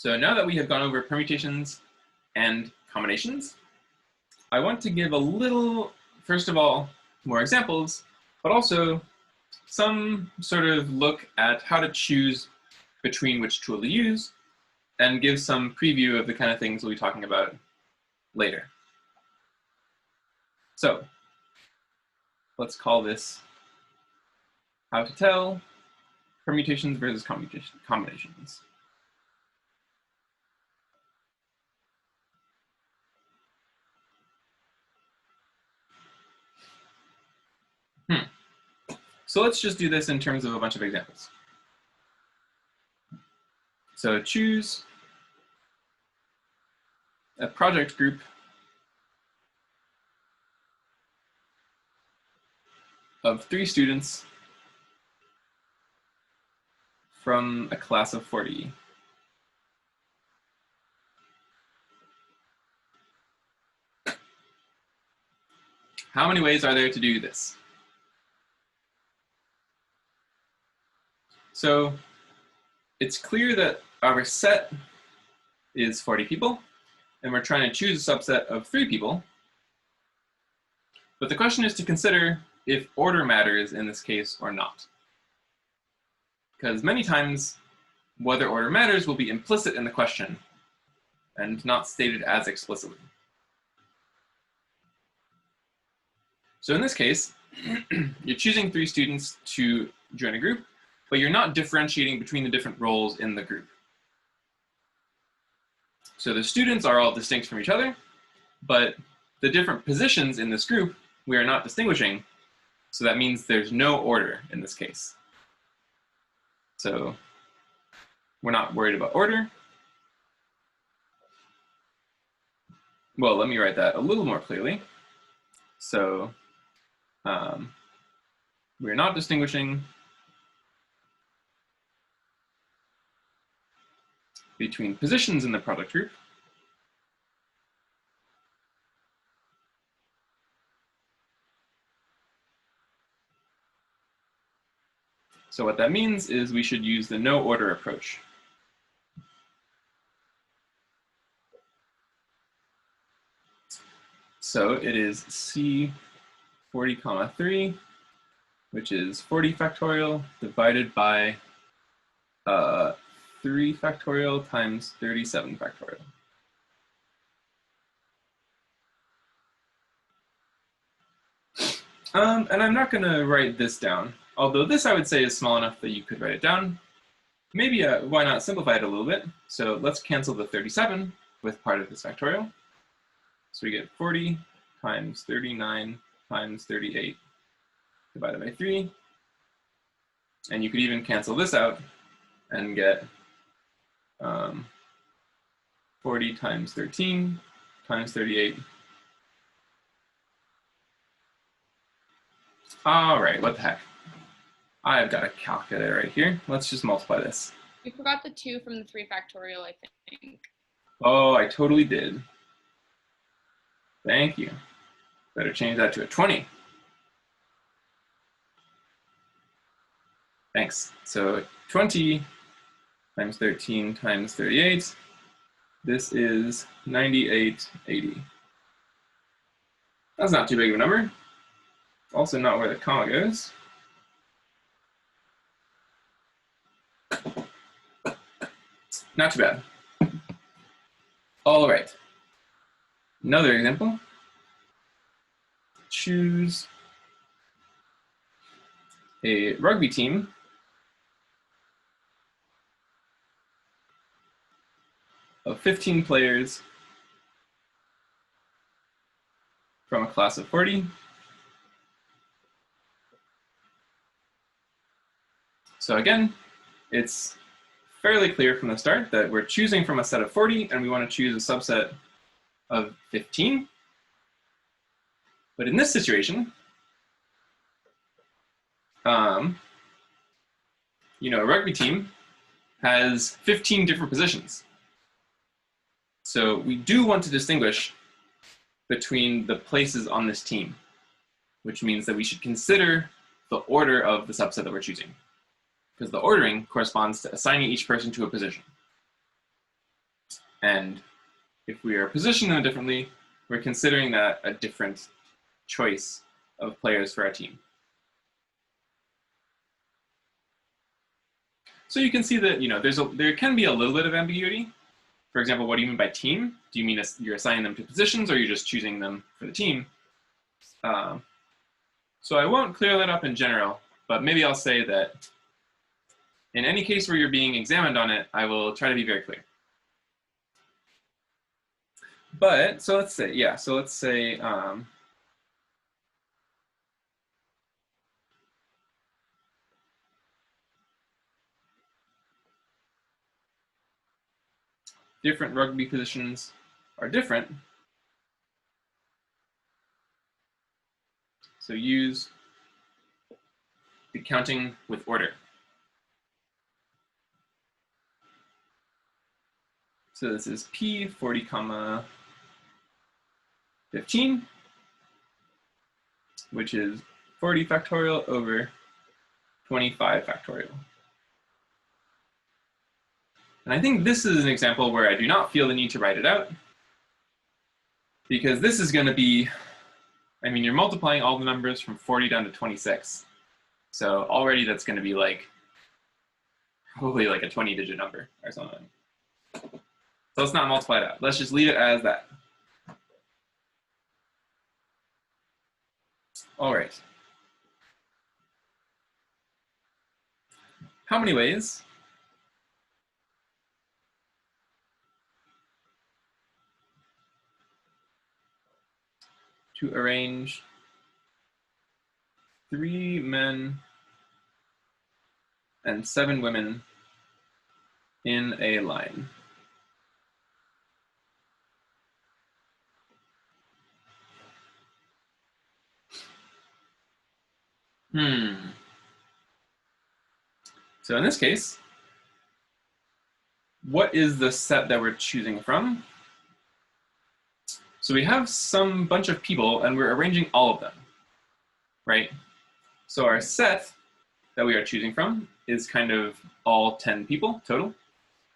So now that we have gone over permutations and combinations, I want to give a little, first of all, more examples, but also some sort of look at how to choose between which tool to use and give some preview of the kind of things we'll be talking about later. So let's call this how to tell permutations versus combinations. So let's just do this in terms of a bunch of examples. So choose a project group of 3 students from a class of 40. How many ways are there to do this? So it's clear that our set is 40 people, and we're trying to choose a subset of 3 people. But the question is to consider if order matters in this case or not. Because many times, whether order matters will be implicit in the question and not stated as explicitly. So in this case, you're choosing 3 students to join a group, but you're not differentiating between the different roles in the group. So the students are all distinct from each other, but the different positions in this group, we are not distinguishing. So that means there's no order in this case. So we're not worried about order. Well, let me write that a little more clearly. So we're not distinguishing between positions in the product group. So what that means is we should use the no order approach. So it is C 40, 3, which is 40 factorial divided by 3 factorial times 37 factorial. And I'm not going to write this down, although this I would say is small enough that you could write it down. Maybe why not simplify it a little bit? So let's cancel the 37 with part of this factorial. So we get 40 times 39 times 38 divided by 3. And you could even cancel this out and get 40 times 13 times 38. All right, what the heck? I've got a calculator right here. Let's just multiply this. We forgot the 2 from the 3 factorial, I think. Oh, I totally did. Thank you. Better change that to a 20. Thanks. So 20 times 13 times 38. This is 9880. That's not too big of a number. Also not where the comma goes. Not too bad. All right. Another example. Choose a rugby team of 15 players from a class of 40. So again, it's fairly clear from the start that we're choosing from a set of 40 and we want to choose a subset of 15. But in this situation, a rugby team has 15 different positions. So we do want to distinguish between the places on this team, which means that we should consider the order of the subset that we're choosing, because the ordering corresponds to assigning each person to a position. And if we are positioning them differently, we're considering that a different choice of players for our team. So you can see that there can be a little bit of ambiguity. For example, what do you mean by team? Do you mean you're assigning them to positions, or you're just choosing them for the team? So I won't clear that up in general, but maybe I'll say that in any case where you're being examined on it, I will try to be very clear. But so let's say, different rugby positions are different. So use the counting with order. So this is P 40, 15, which is 40 factorial over 25 factorial. And I think this is an example where I do not feel the need to write it out, because this is going to be, I mean, you're multiplying all the numbers from 40 down to 26. So already that's going to be like, probably like a 20-digit number or something. So let's not multiply it out. Let's just leave it as that. All right. How many ways to arrange 3 men and 7 women in a line? So in this case, what is the set that we're choosing from? So we have some bunch of people and we're arranging all of them, right? So our set that we are choosing from is kind of all 10 people total,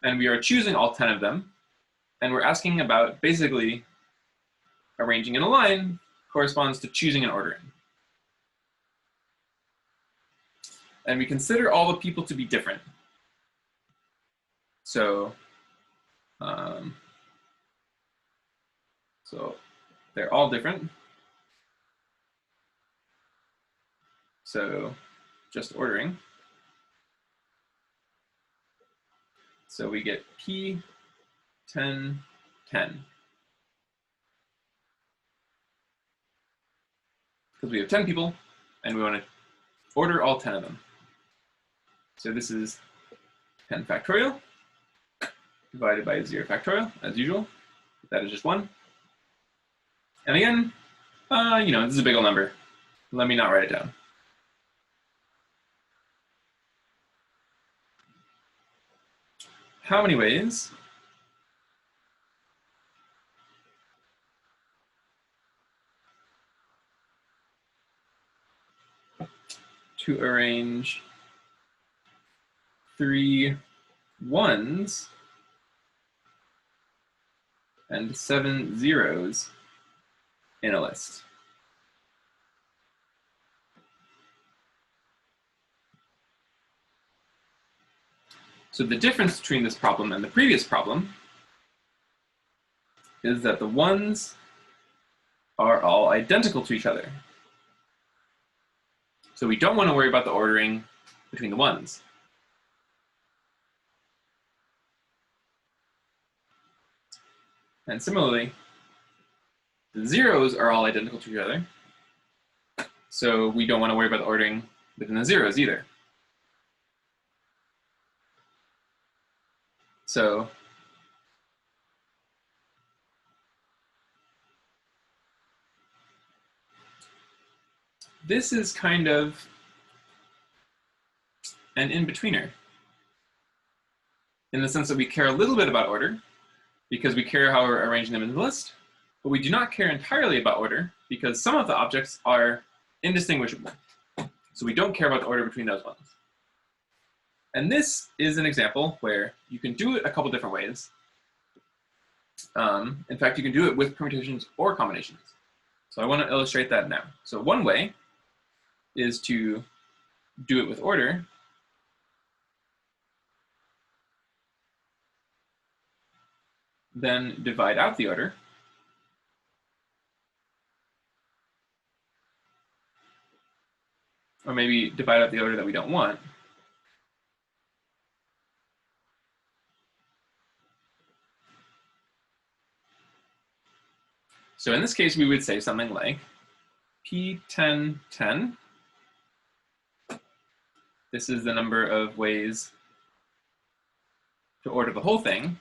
and we are choosing all 10 of them, and we're asking about basically arranging in a line corresponds to choosing and ordering. And we consider all the people to be different. So, so they're all different. So just ordering. So we get P 10, 10. Because we have 10 people and we want to order all 10 of them. So this is 10 factorial divided by 0 factorial, as usual. That is just 1. And again, this is a big old number. Let me not write it down. How many ways to arrange 3 ones and 7 zeros in a list? So the difference between this problem and the previous problem is that the ones are all identical to each other. So we don't want to worry about the ordering between the ones. And similarly, the zeros are all identical to each other. So we don't want to worry about the ordering within the zeros either. So this is kind of an in-betweener in the sense that we care a little bit about order because we care how we're arranging them in the list, but we do not care entirely about order because some of the objects are indistinguishable. So we don't care about the order between those ones. And this is an example where you can do it a couple different ways. In fact, you can do it with permutations or combinations. So I want to illustrate that now. So one way is to do it with order. Then divide out the order. Or maybe divide out the order that we don't want. So in this case, we would say something like P10, 10. This is the number of ways to order the whole thing.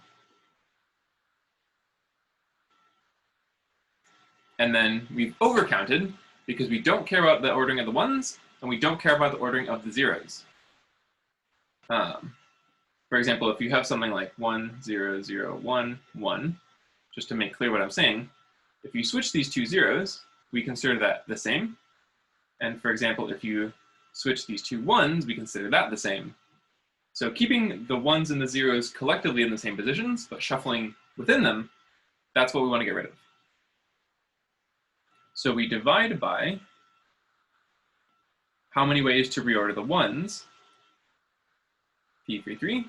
And then we've overcounted because we don't care about the ordering of the ones and we don't care about the ordering of the zeros. For example, if you have something like 1, 0, 0, 1, 1, just to make clear what I'm saying, if you switch these two zeros, we consider that the same. And for example, if you switch these two ones, we consider that the same. So keeping the ones and the zeros collectively in the same positions, but shuffling within them, that's what we want to get rid of. So we divide by how many ways to reorder the ones, P33,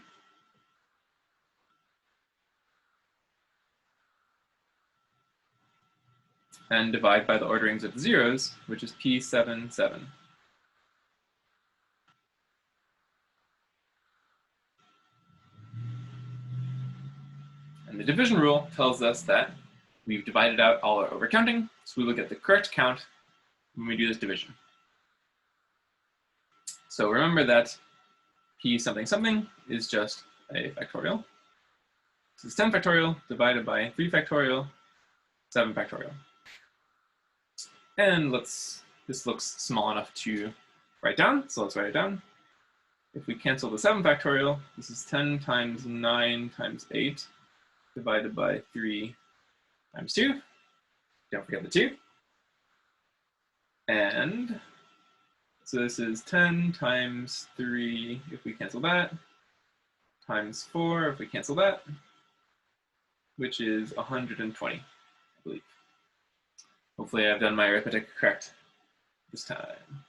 and divide by the orderings of the zeros, which is P77. And the division rule tells us that we've divided out all our overcounting, so we will get the correct count when we do this division. So remember that P something something is just a factorial. This is 10 factorial divided by 3 factorial, 7 factorial. And this looks small enough to write down, so let's write it down. If we cancel the 7 factorial, this is 10 times 9 times 8 divided by 3 times 2. Don't forget the 2. And so this is 10 times 3, if we cancel that, times 4, if we cancel that, which is 120, I believe. Hopefully I've done my arithmetic correct this time.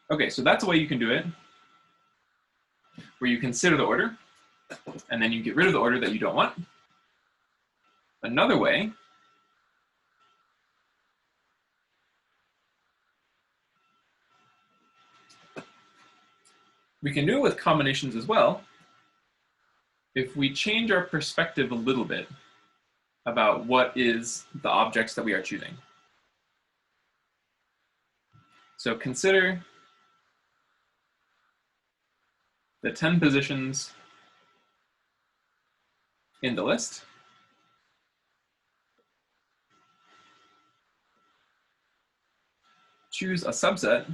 Okay, so that's a way you can do it, where you consider the order, and then you get rid of the order that you don't want. Another way we can do it with combinations as well, if we change our perspective a little bit about what is the objects that we are choosing. So consider the 10 positions in the list. Choose a subset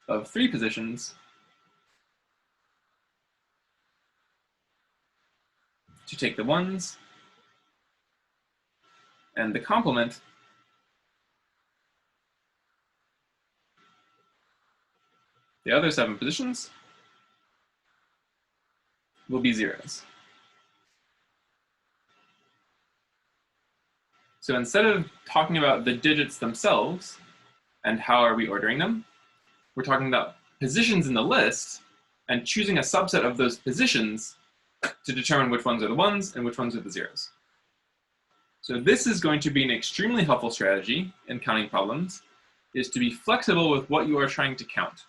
of 3 positions to take the ones and the complement the other 7 positions will be zeros. So instead of talking about the digits themselves and how are we ordering them, we're talking about positions in the list and choosing a subset of those positions to determine which ones are the ones and which ones are the zeros. So this is going to be an extremely helpful strategy in counting problems, is to be flexible with what you are trying to count.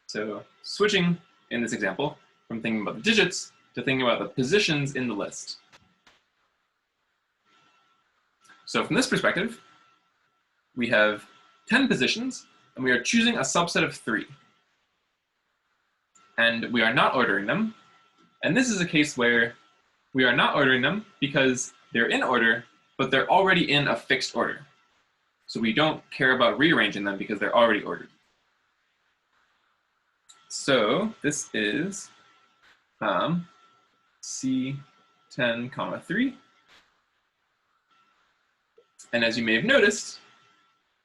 So switching, in this example, from thinking about the digits to thinking about the positions in the list. So from this perspective, we have 10 positions, and we are choosing a subset of 3. And we are not ordering them. And this is a case where we are not ordering them because they're in order, but they're already in a fixed order. So we don't care about rearranging them because they're already ordered. So this is C10, 3. And as you may have noticed,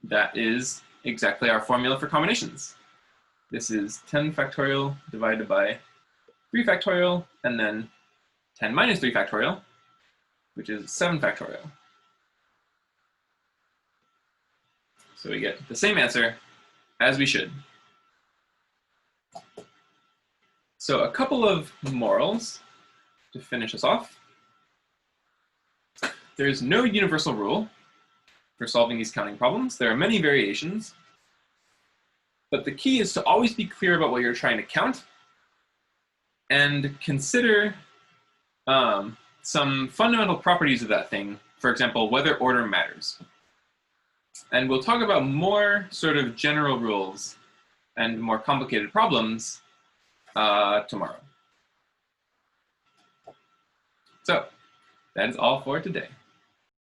that is exactly our formula for combinations. This is 10 factorial divided by 3 factorial, and then 10 minus 3 factorial, which is 7 factorial. So we get the same answer as we should. So a couple of morals to finish us off. There's no universal rule for solving these counting problems. There are many variations, but the key is to always be clear about what you're trying to count and consider some fundamental properties of that thing. For example, whether order matters. And we'll talk about more sort of general rules and more complicated problems tomorrow. So that is all for today.